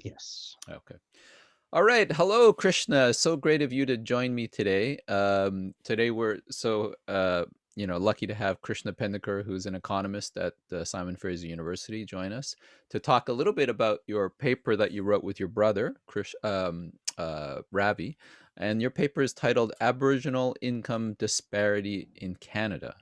Yes. Okay. All right. Hello, Krishna. So great of you to join me today. Today we're lucky to have Krishna Pendakur, who's an economist at Simon Fraser University, join us to talk a little bit about your paper that you wrote with your brother, Ravi. And your paper is titled Aboriginal Income Disparity in Canada.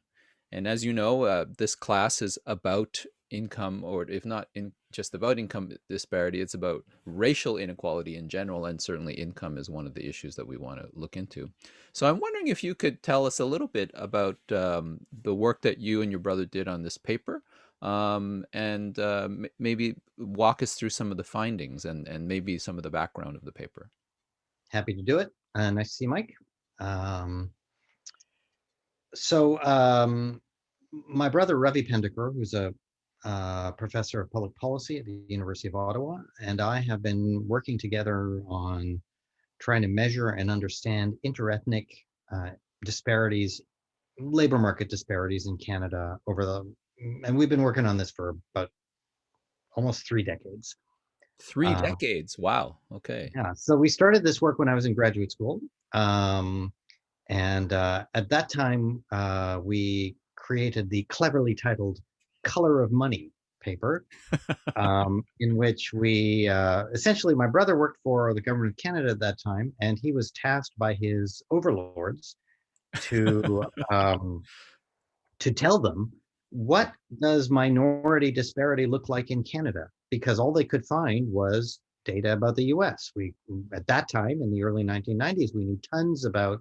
And as you know, this class is about income, or if not just about income disparity, it's about racial inequality in general, and certainly income is one of the issues that we want to look into. So I'm wondering if you could tell us a little bit about the work that you and your brother did on this paper, and maybe walk us through some of the findings and maybe some of the background of the paper. Happy to do it. Nice to see you, Mike. Um, so my brother Ravi Pendakur, who's a professor of public policy at the University of Ottawa, and I have been working together on trying to measure and understand interethnic uh, disparities, labor market disparities in Canada and we've been working on this for about almost 3 decades. Three Uh, decades. Wow. Okay. yeah, so we started this work when I was in graduate school. Um, And at that time, we created the cleverly titled Color of Money paper, in which we essentially, my brother worked for the government of Canada at that time, and he was tasked by his overlords to um, to tell them, what does minority disparity look like in Canada? Because all they could find was data about the US. We, at that time in the early 1990s, we knew tons about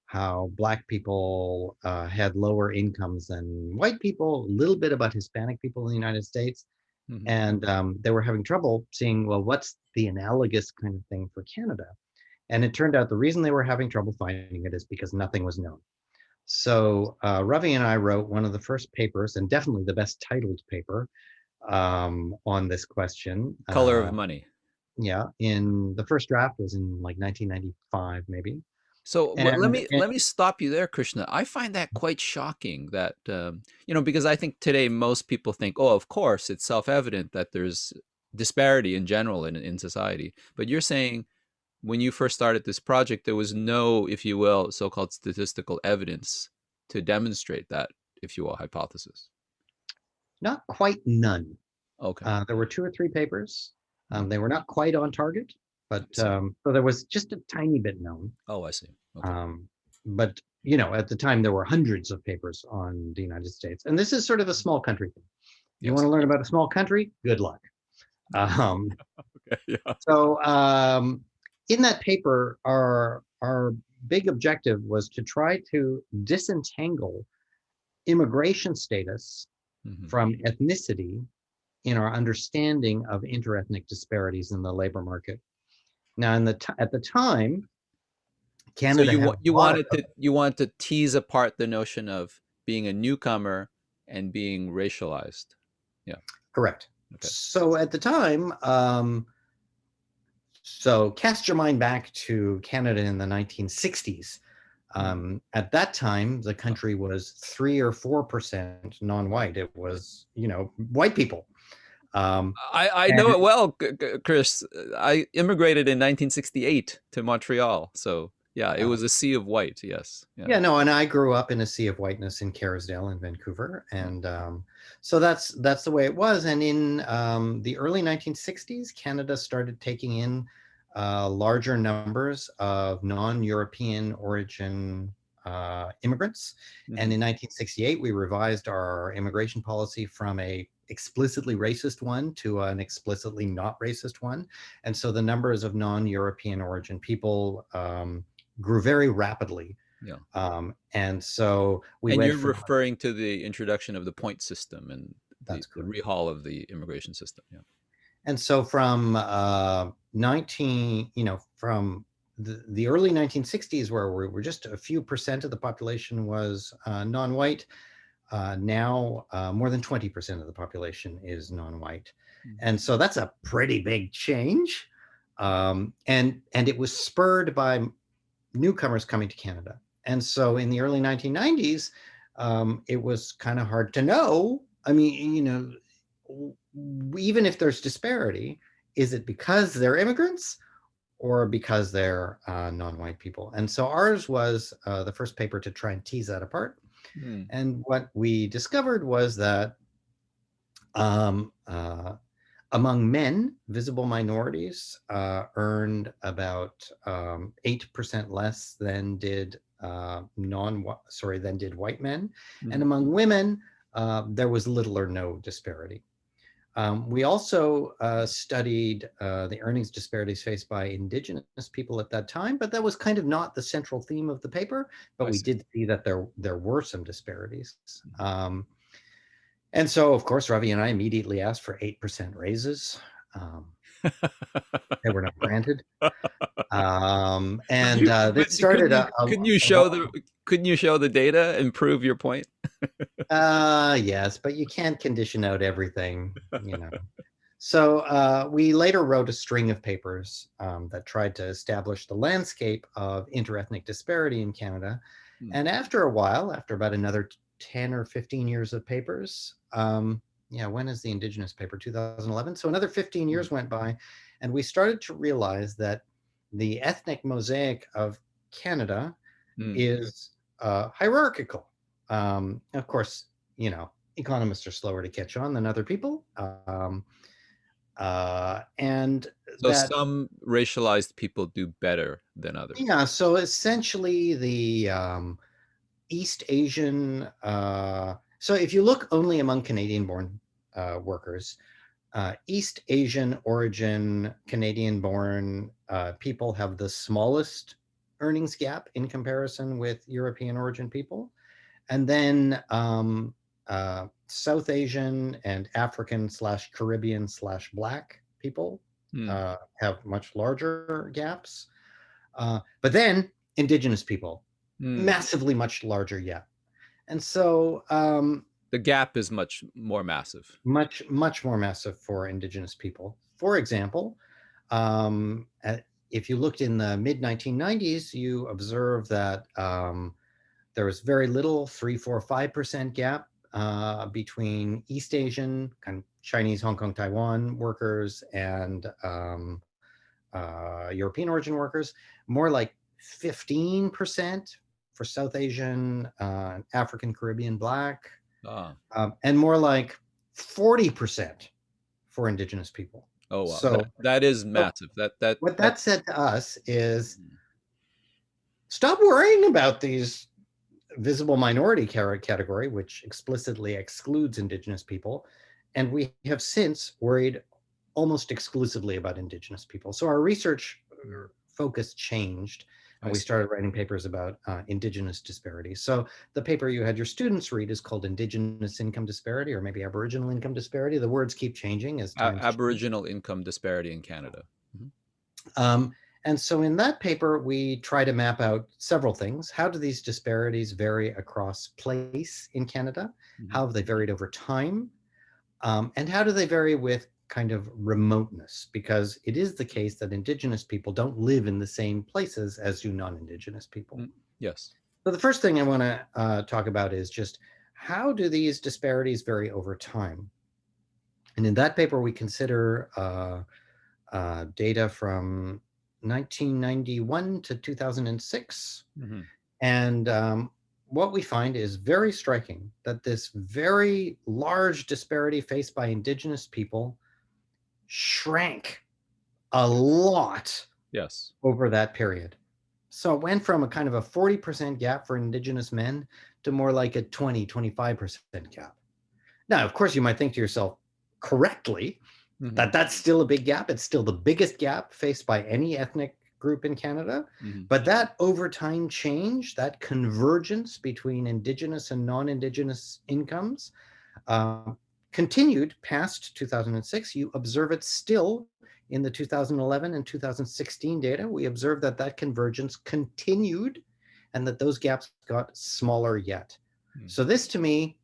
how Black people had lower incomes than white people, a little bit about Hispanic people in the United States. Mhm. And they were having trouble seeing, well, what's the analogous kind of thing for Canada? And it turned out the reason they were having trouble finding it is because nothing was known. So Ravi and I wrote one of the first papers, and definitely the best titled paper on this question. Color of Money. Yeah, in the first draft was in like 1995, maybe. So And, let me stop you there, Krishna. I find that quite shocking that because I think today most people think, oh, of course, it's self-evident that there's disparity in general in society. But you're saying when you first started this project, there was no, if you will, so-called statistical evidence to demonstrate that, if you will, hypothesis. not quite none. Okay. There were two or three papers. Hmm. They were not quite on target, I but see. so there was just a tiny bit known. Oh, I see. Okay. Um, but at the time there were hundreds of papers on the United States, and this is sort of a small country thing. You want Yes. to learn about a small country? Good luck. Um, Okay. Yeah. so in that paper, our big objective was to try to disentangle immigration status Hmm. from ethnicity in our understanding of interethnic disparities in the labor market. Now, at the time, So Canada had a you lot of wanted to tease apart the notion of being a newcomer and being racialized. Yeah. correct. Okay. So at the time, so cast your mind back to Canada in the 1960s. Mm. At that time, the country was 3 or 4% non-white. It was, white people. Um, I know and it well, Chris. I immigrated in 1968 to Montreal, so yeah, it uh, was a sea of white. Yes. Yeah. Yeah, no, and I grew up in a sea of whiteness in Kerrisdale in Vancouver, Mm. and so that's the way it was. And in the early 1960s, Canada started taking in larger numbers of non-European origin immigrants. And Hmm. in 1968, we revised our immigration policy from a explicitly racist one to an explicitly not racist one. And so the numbers of non-European origin people grew very rapidly, Yeah. and so we And went you're from, referring to the introduction of the point system and that's the correct. rehaul of the immigration system. Yeah. And so from 19, from the early 1960s, where we were just a few percent of the population was non-white, now more than 20% of the population is non-white. Mhm. And so that's a pretty big change. And it was spurred by newcomers coming to Canada. And so in the early 1990s, it was kind of hard to know. I mean, even if there's disparity, is it because they're immigrants or because they're non-white people? And so ours was the first paper to try and tease that apart. Mm. And what we discovered was that um, among men, visible minorities earned about 8% less than did than did white men, and Mm. among women, there was little or no disparity. We also studied the earnings disparities faced by indigenous people at that time, but that was kind of not the central theme of the paper. But I we see. did see that there were some disparities. And so, of course, Ravi and I immediately asked for 8% raises. Um, they were not granted. And But this started couldn't you show the data and prove your point? yes, but you can't condition out everything, you know. So we later wrote a string of papers that tried to establish the landscape of interethnic disparity in Canada. Mm. And after a while, after about another 10 or 15 years of papers, yeah, when is the Indigenous paper? 2011. So another 15 Mm. years went by, and we started to realize that the ethnic mosaic of Canada Mm. is hierarchical. Of course, you know, economists are slower to catch on than other people. And So that, some racialized people do better than others. yeah, so essentially the East Asian, so if you look only among Canadian born workers, East Asian origin Canadian born people have the smallest earnings gap in comparison with European origin people. And then South Asian and African slash Caribbean slash Black people Mm. have much larger gaps. But then Indigenous people, Mm. massively much larger yet. And so The gap is much more massive. much more massive for Indigenous people. For example, um, if you looked in the mid 1990s, you observe that there was very little, 3, 4, 5% gap between East Asian, kind of Chinese, Hong Kong, Taiwan workers and European origin workers, more like 15% for South Asian, African, Caribbean, Black, Ah. and more like 40% for Indigenous people. Oh wow. So That is so massive. what That that said to us is Mm. stop worrying about these visible minority category, which explicitly excludes Indigenous people. And we have since worried almost exclusively about Indigenous people. So our research Mm. focus changed, and I we see. started writing papers about Indigenous disparities. So the paper you had your students read is called Indigenous Income Disparity, or maybe Aboriginal Income Disparity. The words keep changing as times change. Aboriginal income disparity in Canada. Mhm. Um, and so in that paper, we try to map out several things. How do these disparities vary across place in Canada? Mhm. How have they varied over time? And how do they vary with kind of remoteness? Because it is the case that Indigenous people don't live in the same places as do non-Indigenous people. Mm. Yes. So the first thing I want to talk about is just how do these disparities vary over time? And in that paper, we consider data from 1991 to 2006. Mhm. And what we find is very striking that this very large disparity faced by Indigenous people shrank a lot Yes. over that period. So it went from a kind of a 40% gap for Indigenous men to more like a 20, 25% gap. Now, of course, you might think to yourself, correctly, Mhm. that that's still a big gap. It's still the biggest gap faced by any ethnic group in Canada. Mhm. But that over time change, that convergence between Indigenous and non-Indigenous incomes um, continued past 2006. You observe it still in the 2011 and 2016 data. We observe that that convergence continued and that those gaps got smaller yet. Mm. So this to me,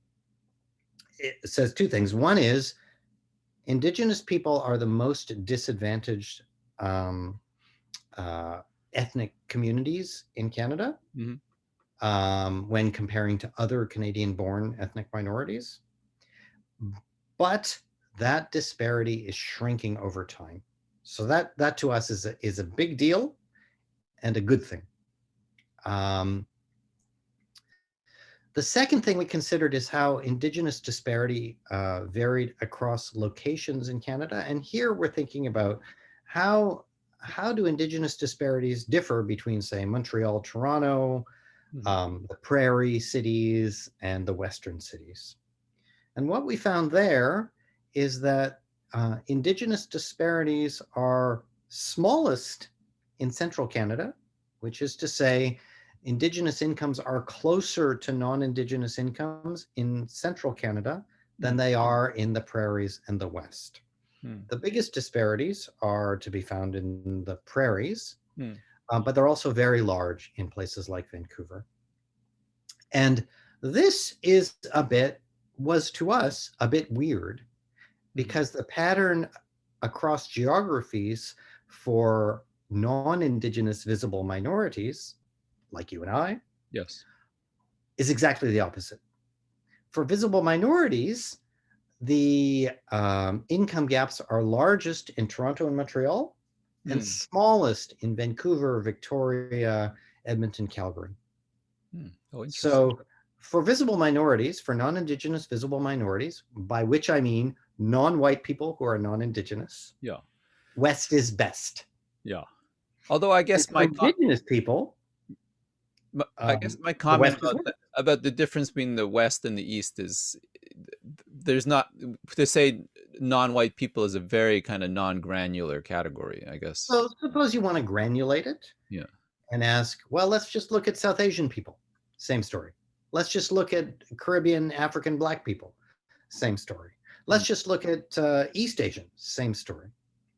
it says two things. One is Indigenous people are the most disadvantaged um, uh, ethnic communities in Canada Mhm. when comparing to other Canadian born ethnic minorities. But that disparity is shrinking over time. So that to us is a big deal and a good thing. The second thing we considered is how Indigenous disparity varied across locations in Canada. And here we're thinking about how do Indigenous disparities differ between, say, Montreal, Toronto, the prairie cities, and the Western cities. And what we found there is that Indigenous disparities are smallest in central Canada, which is to say, Indigenous incomes are closer to non-Indigenous incomes in central Canada than they are in the prairies and the West. The biggest disparities are to be found in the prairies, but they're also very large in places like Vancouver. And this was to us a bit weird, because the pattern across geographies for non-Indigenous visible minorities, like you and I, Yes, is exactly the opposite. For visible minorities, the income gaps are largest in Toronto and Montreal, and smallest in Vancouver, Victoria, Edmonton, Calgary. Oh, interesting. So for visible minorities, for non-Indigenous visible minorities, by which I mean non-white people who are non-Indigenous, Yeah, West is best. yeah. Although I And guess for Indigenous people, my the comment West is worse. about the difference between the West and the East is there's not, to say non-white people is a very kind of non-granular category, I guess. So suppose you want to granulate it Yeah. and ask, well, let's just look at South Asian people. Same story. Let's just look at Caribbean, African, Black people. Same story. Let's just look at East Asian. Same story.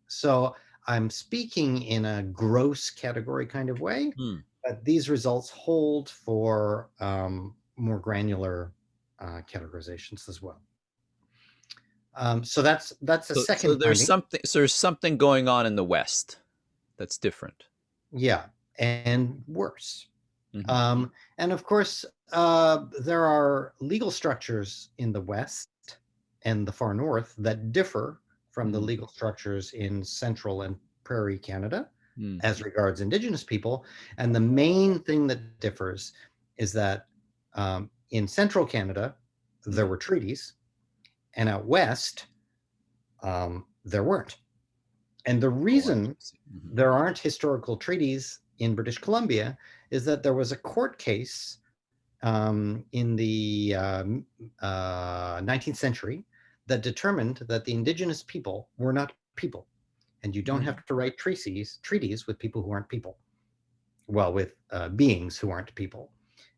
So I'm speaking in a gross category kind of way, but these results hold for more granular categorizations as well. So that's a So second finding. there's something going on in the West that's different. Yeah, and worse. Mm-hmm. And of course, there are legal structures in the West and the far north that differ from the legal structures in central and prairie Canada as regards Indigenous people. And the main thing that differs is that in central Canada, there were treaties, and out west, there weren't. And the reason there aren't historical treaties in British Columbia is that there was a court case in the 19th century that determined that the Indigenous people were not people, and you don't have to write treaties with people who aren't people. Well, with beings who aren't people.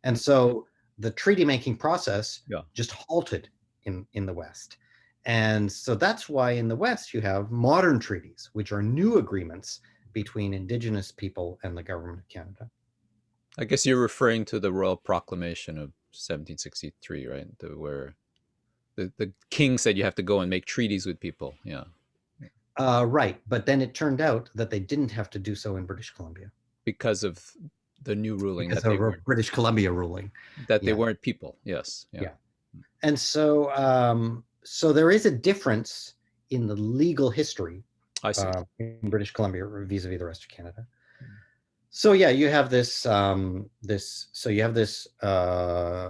And so the treaty making process just halted in the West. And so that's why in the West you have modern treaties, which are new agreements between Indigenous people and the government of Canada. I guess you're referring to the Royal Proclamation of 1763, right? Where the king said you have to go and make treaties with people. Yeah. Right. But then it turned out that they didn't have to do so in British Columbia. Because of the new ruling because of a British Columbia ruling. That they weren't people. Yes. Yeah. And so so there is a difference in the legal history in British Columbia vis-a-vis the rest of Canada. So yeah, you have this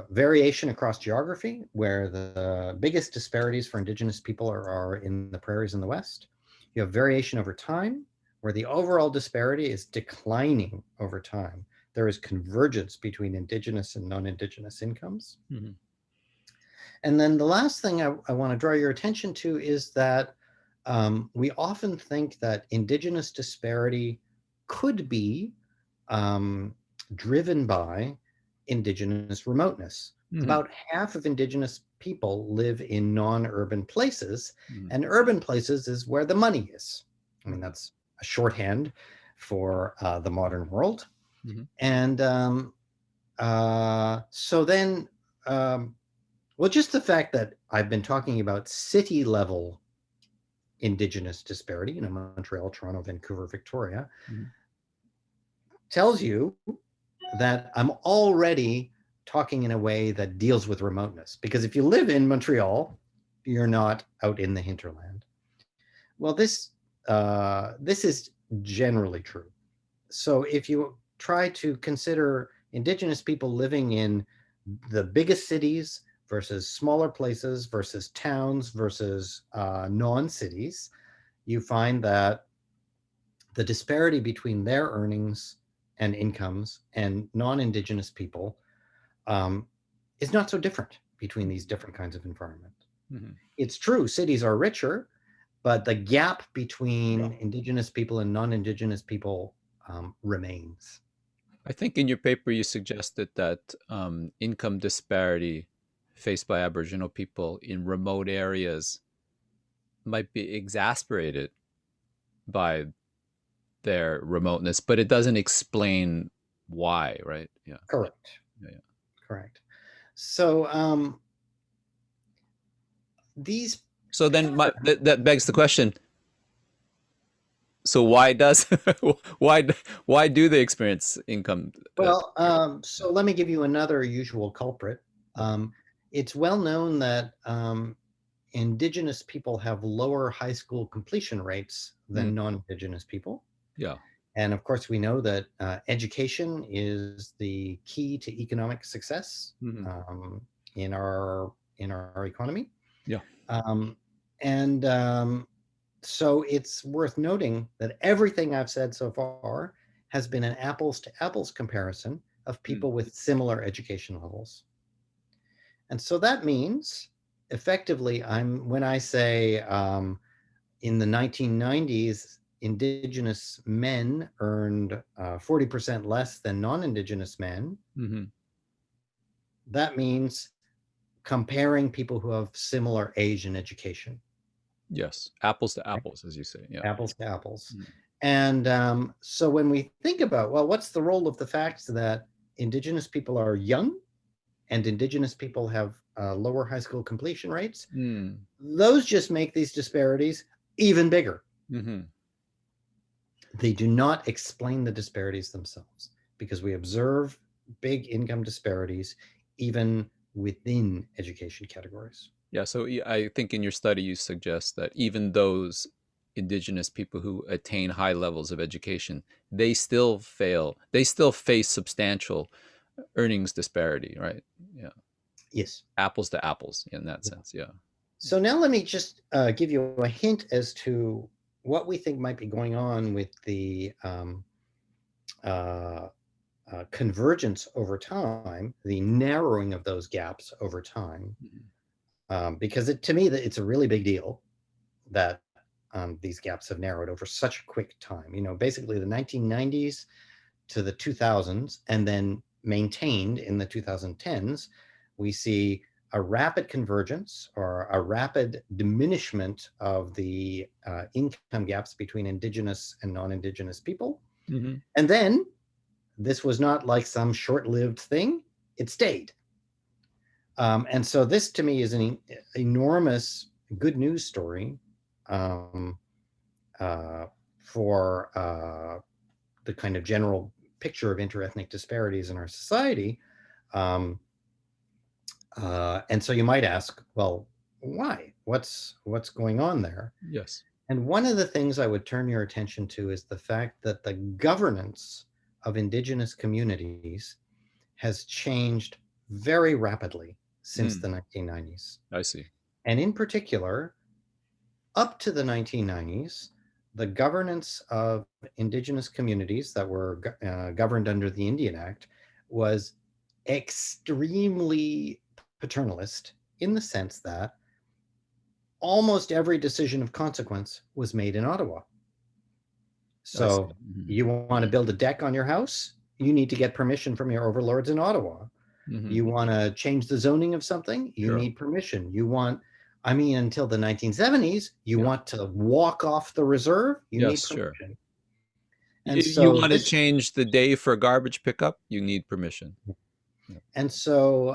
variation across geography, where the biggest disparities for Indigenous people are in the prairies in the West. You have variation over time, where the overall disparity is declining over time. There is convergence between Indigenous and non-Indigenous incomes. And then the last thing I want to draw your attention to is that we often think that Indigenous disparity could be driven by Indigenous remoteness. About half of Indigenous people live in non-urban places, and urban places is where the money is. I mean, that's a shorthand for the modern world. And so then, well, just the fact that I've been talking about city level Indigenous disparity, Montreal, Toronto, Vancouver, Victoria, tells you that I'm already talking in a way that deals with remoteness. Because if you live in Montreal, you're not out in the hinterland. Well, this this is generally true. So if you try to consider indigenous people living in the biggest cities versus smaller places versus towns versus non-cities, you find that the disparity between their earnings and incomes and non-indigenous people um, is not so different between these different kinds of environment. Mhm. It's true, cities are richer, but the gap between indigenous people and non-indigenous people remains. I think in your paper you suggested that income disparity faced by Aboriginal people in remote areas might be exasperated by their remoteness, but it doesn't explain why, right? Yeah. Correct. Yeah. Yeah. Correct. So these So then pattern, that begs the question. So why does why why do they experience income well, disparity? so let me give you another usual culprit. Yeah. Um, it's well known that indigenous people have lower high school completion rates Mm, than non-indigenous people. yeah. And of course, we know that education is the key to economic success Hmm. um, in our economy. Yeah. Um, and so it's worth noting that everything I've said so far has been an apples to apples comparison of Mm, people with similar education levels. And so that means effectively, when I say in the 1990s, indigenous men earned 40% less than non-indigenous men. hmm. That means comparing people who have similar age and education, Yes. Apples to right? apples, as you say. Yeah. Apples to apples. Mm, And so when we think about, well, what's the role of the fact that indigenous people are young and indigenous people have lower high school completion rates, mm, those just make these disparities even bigger. hmm. They do not explain the disparities themselves because we observe big income disparities even within education categories. Yeah. So I think in your study you suggest that even those indigenous people who attain high levels of education, they still fail. They still face substantial earnings disparity, right? Yeah. Yes. Apples to apples in that Yeah. sense. Yeah. So now let me just give you a hint as to what we think might be going on with the uh, convergence over time, the narrowing of those gaps over time, Mhm. because to me, it's a really big deal that these gaps have narrowed over such a quick time. Basically the 1990s to the 2000s, and then maintained in the 2010s, we see a rapid convergence or a rapid diminishment of the income gaps between indigenous and non-indigenous people. Mhm. And then this was not like some short-lived thing; it stayed. And so this to me is an enormous good news story um, uh, for the kind of general picture of interethnic disparities in our society. Um, and so you might ask, well, why? What's going on there? Yes. And one of the things I would turn your attention to is the fact that the governance of indigenous communities has changed very rapidly since Mm, the 1990s. I see. And in particular, up to the 1990s, the governance of indigenous communities that were governed under the Indian Act was extremely paternalist in the sense that almost every decision of consequence was made in Ottawa. I So see. Hmm. you want to build a deck on your house, you need to get permission from your overlords in Ottawa. Hmm. You want to change the zoning of something, you Sure. need permission. I mean, until the 1970s, you Yeah. want to walk off the reserve, you need Yes. Sure. permission. And You so want to this, change the day for garbage pickup? You need permission. Yeah. and so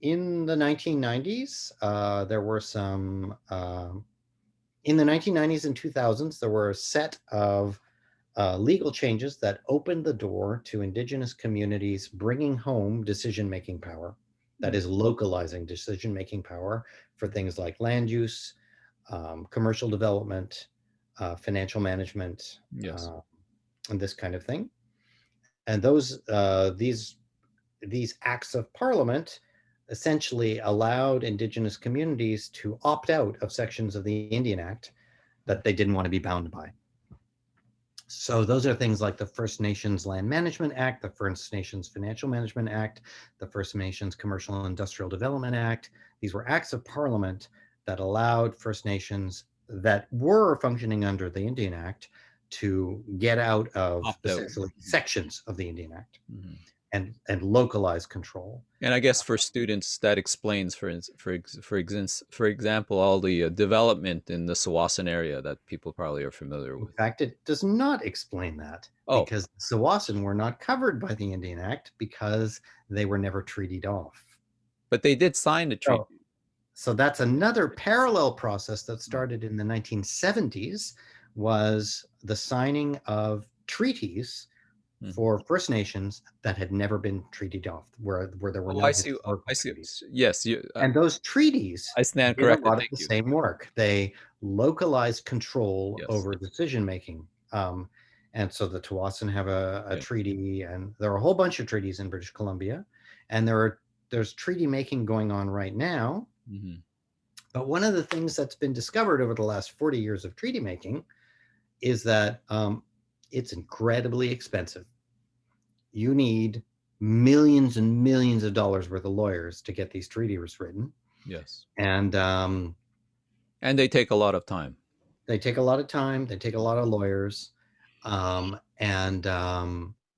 in the 1990s, there were some, in the 1990s and 2000s, there were a set of legal changes that opened the door to indigenous communities bringing home decision-making power. That Mm, is localizing decision-making power for things like land use, commercial development, financial management, Yes. and this kind of thing. And these acts of parliament essentially allowed indigenous communities to opt out of sections of the Indian Act that they didn't want to be bound by. So those are things like the First Nations Land Management Act, the First Nations Financial Management Act, the First Nations Commercial and Industrial Development Act. These were acts of parliament that allowed First Nations that were functioning under the Indian Act to get out of Opt out. essentially sections of the Indian Act Mhm. and localize control. And I guess for students, that explains, for example, all the development in the Sawasan area that people probably are familiar In with. fact, it does not explain that Oh, because Sawasan were not covered by the Indian Act because they were never treated off. but they did sign the So, treaty. so that's another parallel process that Oh. started in the 1970s was the signing of treaties Mhm. for First Nations that had never been treated off, where there were Oh, no I see. historical I see. treaties. Yes, And those treaties I stand did a corrected. lot of Thank the you. same work. They localized control Yes. over decision making. And so the Tawasan have a Yeah. treaty, and there are a whole bunch of treaties in British Columbia, and there's treaty making going on right now. Mhm. But one of the things that's been discovered over the last 40 years of treaty making is that it's incredibly expensive. You need millions and millions of dollars worth of lawyers to get these treaties written. Yes. And And they take a lot of time. they take a lot of time, they take a lot of lawyers. And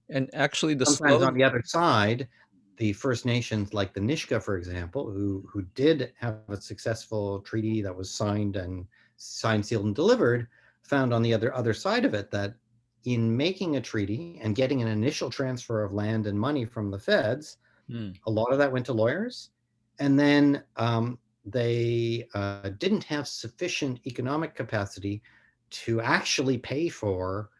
And actually, the sometimes slow. on the other side, the First Nations, like the Nishka, for example, who did have a successful treaty that was signed, sealed, and delivered, found on the other side of it that in making a treaty and getting an initial transfer of land and money from the feds, Hmm. a lot of that went to lawyers, and then they didn't have sufficient economic capacity to actually pay for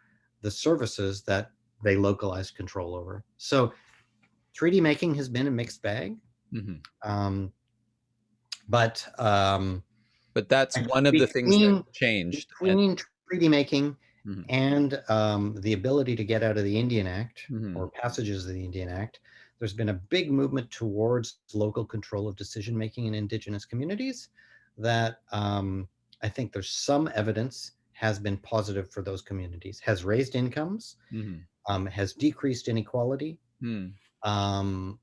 the services that they localized control over. So 3D making has been a mixed bag, Mhm. um, but But that's I one think of the things that between changed. And between 3D making mhm. and the ability to get out of the Indian Act Mhm. or passages of the Indian Act, there's been a big movement towards local control of decision making in Indigenous communities that I think there's some evidence has been positive for those communities, has raised incomes, Mhm. has decreased inequality. Hmm. Um,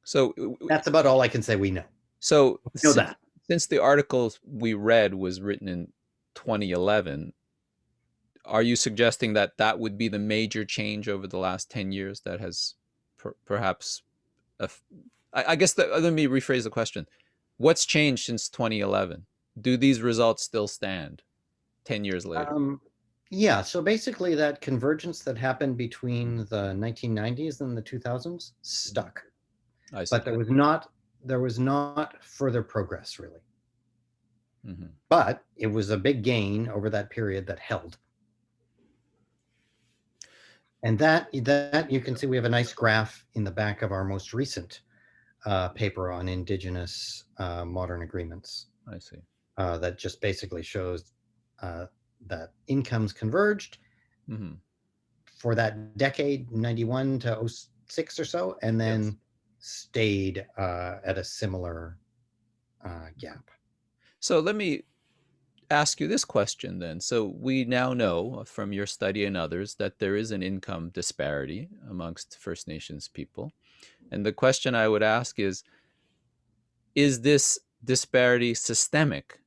So, that's about all I can say we know. so We know that. since the article we read was written in 2011, are you suggesting that that would be the major change over the last 10 years that has perhaps I guess let me rephrase the question. What's changed since 2011? Do these results still stand 10 years later? Um, yeah, so basically that convergence that happened between the 1990s and the 2000s stuck, I but see. there was not further progress really. Hmm. But it was a big gain over that period that held. And that you can see we have a nice graph in the back of our most recent paper on indigenous modern agreements I see. that just basically shows uh, that incomes converged Hmm. for that decade, 91 to 06 or so, and Yes. then stayed at a similar gap. So let me ask you this question then. So we now know from your study and others that there is an income disparity amongst First Nations people. And the question I would ask is this disparity systemic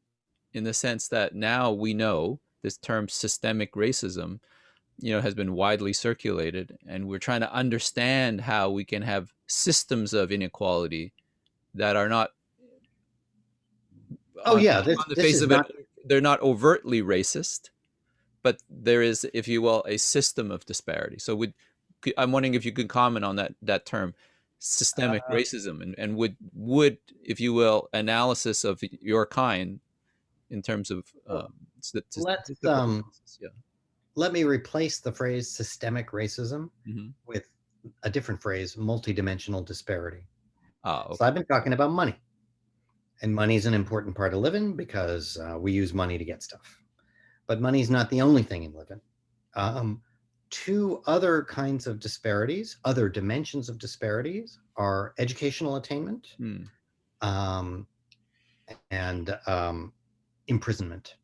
in the sense that now we know this term systemic racism, has been widely circulated, and we're trying to understand how we can have systems of inequality that are not Oh on, yeah, on the this face is of it, not. they're not overtly racist, but there is, if you will, a system of disparity. So I'm wondering if you could comment on that term, systemic Uh, racism, and would, if you will, analysis of your kind in terms of let's statistical analysis. Yeah. let me replace the phrase systemic racism Hmm. with a different phrase, multidimensional disparity. Ah, So okay. I've been talking about money. And money is an important part of living because we use money to get stuff. But money is not the only thing in living. Um, Two other kinds of disparities, other dimensions of disparities, are educational attainment Mm. um, and imprisonment.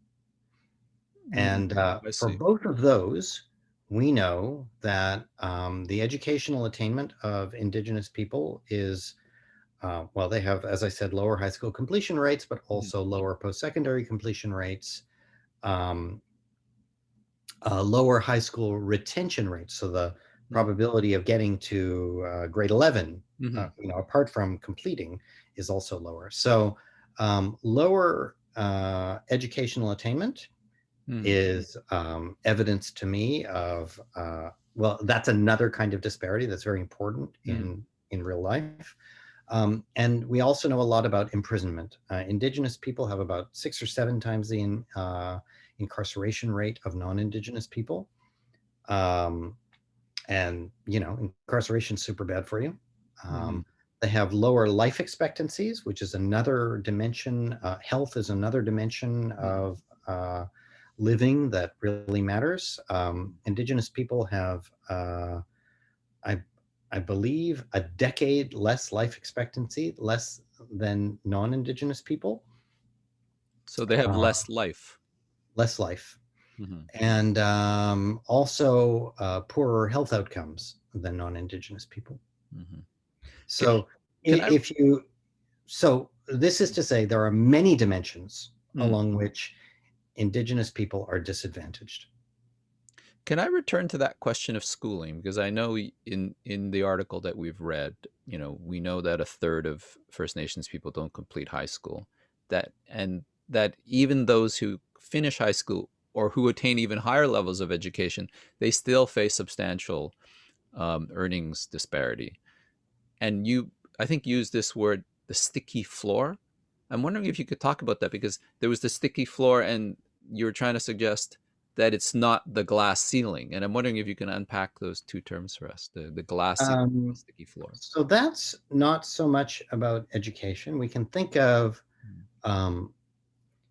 Mm. And I for see. both of those, we know that the educational attainment of Indigenous people is, well, they have, as I said, lower high school completion rates, but Mhm. also lower post-secondary completion rates, um, lower high school retention rates. So the Mm. probability of getting to grade 11, Mhm. apart from completing, is also lower. So lower educational attainment Mm. is evidence to me of well, that's another kind of disparity that's very important Mm. in real life. And we also know a lot about imprisonment. Indigenous people have about 6 or 7 times the incarceration rate of non-Indigenous people. Um, and incarceration is super bad for you. Mhm. They have lower life expectancies, which is another dimension. Health is another dimension Mhm. of living that really matters. Indigenous people have, I, I believe, a decade less life expectancy, less than non-Indigenous people, So they have uh, less life. less life, Mhm. and also poorer health outcomes than non-Indigenous people. Mhm. Can So can I if you, so this is to say there are many dimensions mm, along which Indigenous people are disadvantaged. can I return to that question of schooling? Because I know in the article that we've read, we know that a third of First Nations people don't complete high school. That even those who finish high school or who attain even higher levels of education, they still face substantial earnings disparity. And you, I think, used this word, the sticky floor. I'm wondering if you could talk about that, because there was the sticky floor and you were trying to suggest that it's not the glass ceiling. And I'm wondering if you can unpack those two terms for us, the glass ceiling, the Um, sticky floor. so that's not so much about education. We can think of, Mm. um,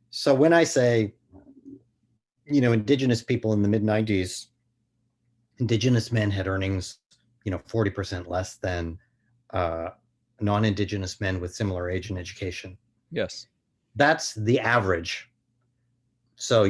so when I say, Indigenous people in the mid 90s, Indigenous men had earnings, 40% less than uh, non-Indigenous men with similar age and education. Yes. That's the average. So,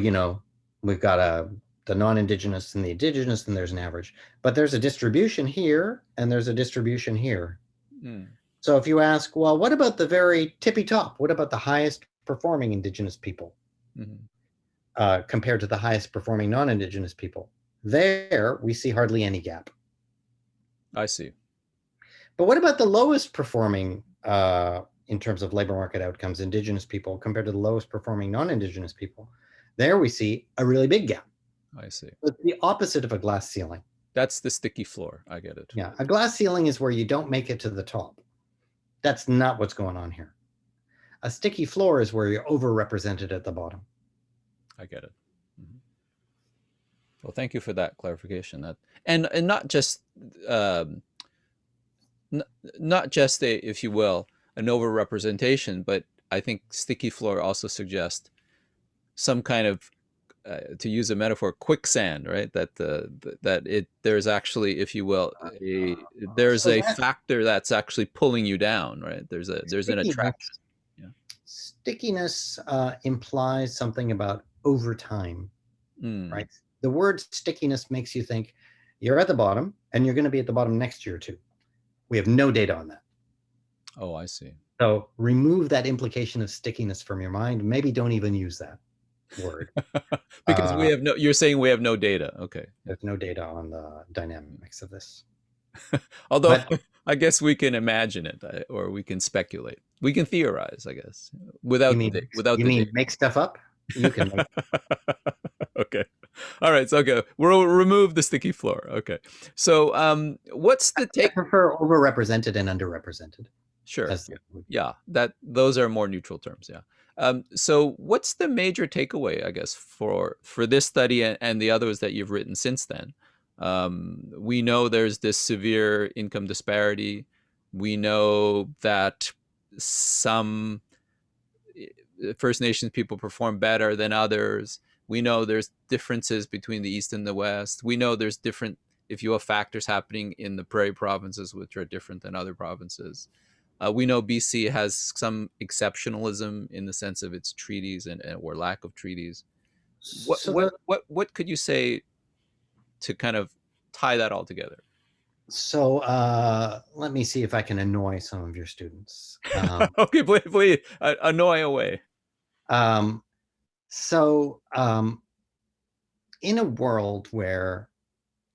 we've got the non-Indigenous and the Indigenous, and there's an average. But there's a distribution here, and there's a distribution here. Mm. So if you ask, well, what about the very tippy top? What about the highest performing Indigenous people Hmm. compared to the highest performing non-Indigenous people? There, we see hardly any gap. I see. But what about the lowest performing in terms of labor market outcomes, Indigenous people compared to the lowest performing non-Indigenous people? There we see a really big gap. I see. It's the opposite of a glass ceiling. That's the sticky floor. I get it. Yeah, a glass ceiling is where you don't make it to the top. That's not what's going on here. A sticky floor is where you're overrepresented at the bottom. I get it. Mhm. Well, thank you for that clarification. That and not just um, n- not just a, if you will, an overrepresentation, but I think sticky floor also suggests some kind of, to use a metaphor, quicksand, right? That it there's actually, if you will, there's So a that factor that's actually pulling you down, right? There's an attraction. stickiness, Yeah. stickiness implies something about over time, Mm. right? The word stickiness makes you think you're at the bottom and you're going to be at the bottom next year too. We have no data on that. Oh, I see. So remove that implication of stickiness from your mind. Maybe don't even use that word. Because we Uh, have no. You're saying we have no data. Okay. Yeah. there's no data on the dynamics of this. Although But I guess we can imagine it, or we can speculate. We can theorize, I guess, you without mean without you the mean data. make stuff up? You can make. Okay. All right. So okay, we'll remove the sticky floor. Okay. So what's the I take? prefer overrepresented and underrepresented Sure. as the would be. Yeah. That those are more neutral terms. Yeah. So what's the major takeaway, I guess, for this study and the others that you've written since then? We know there's this severe income disparity. We know that some First Nations people perform better than others. We know there's differences between the East and the West. We know there's different, if you have factors happening in the prairie provinces, which are different than other provinces. We know BC has some exceptionalism in the sense of its treaties and or lack of treaties. What So what the what what could you say to kind of tie that all together? let me see if I can annoy some of your students. Okay, please, annoy away. Um, so in a world where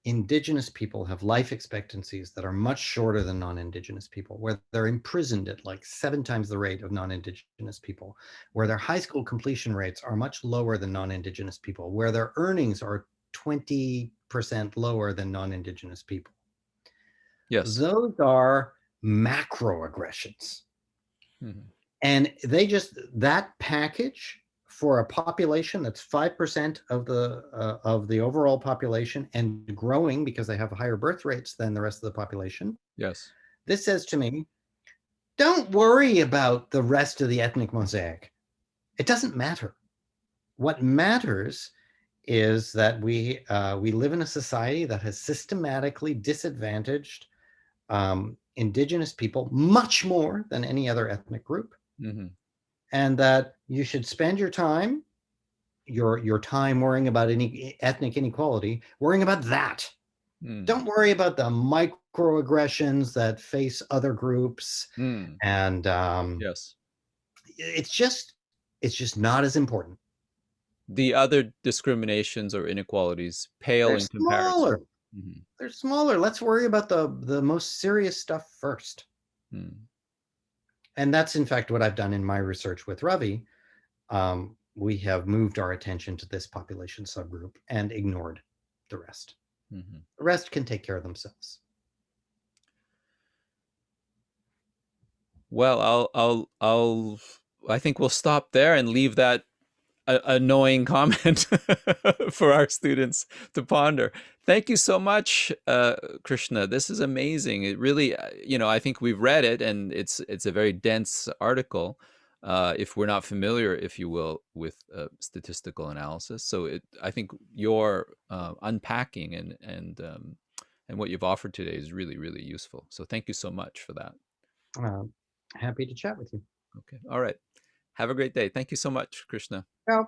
indigenous people have life expectancies that are much shorter than non-indigenous people, where they're imprisoned at like 7 times the rate of non-indigenous people, where their high school completion rates are much lower than non-indigenous people, where their earnings are 20% lower than non-indigenous people. Yes. Those are macroaggressions. Mhm. And that package for a population that's 5% of the overall population and growing because they have higher birth rates than the rest of the population. Yes. This says to me, don't worry about the rest of the ethnic mosaic. It doesn't matter. What matters is that we live in a society that has systematically disadvantaged indigenous people much more than any other ethnic group, Hmm. and that you should spend your time worrying about any ethnic inequality, worrying about that. Mm. Don't worry about the microaggressions that face other groups, Mm. and Yes. it's just it's just not as important. The other discriminations or inequalities pale They're in comparison. smaller. Mhm. They're smaller. Let's worry about the most serious stuff first. Mm. And that's in fact what I've done in my research with Ravi. We have moved our attention to this population subgroup and ignored the rest. Mhm. The rest can take care of themselves. Well, I think we'll stop there and leave that annoying comment for our students to ponder. Thank you so much, Krishna. This is amazing. It really, I think we've read it, and it's a very dense article. If we're not familiar, if you will, with statistical analysis, so I think your unpacking and what you've offered today is really, really useful. So thank you so much for that. Uh, Happy to chat with you. Okay. All right. Have a great day. Thank you so much, Krishna. Ciao.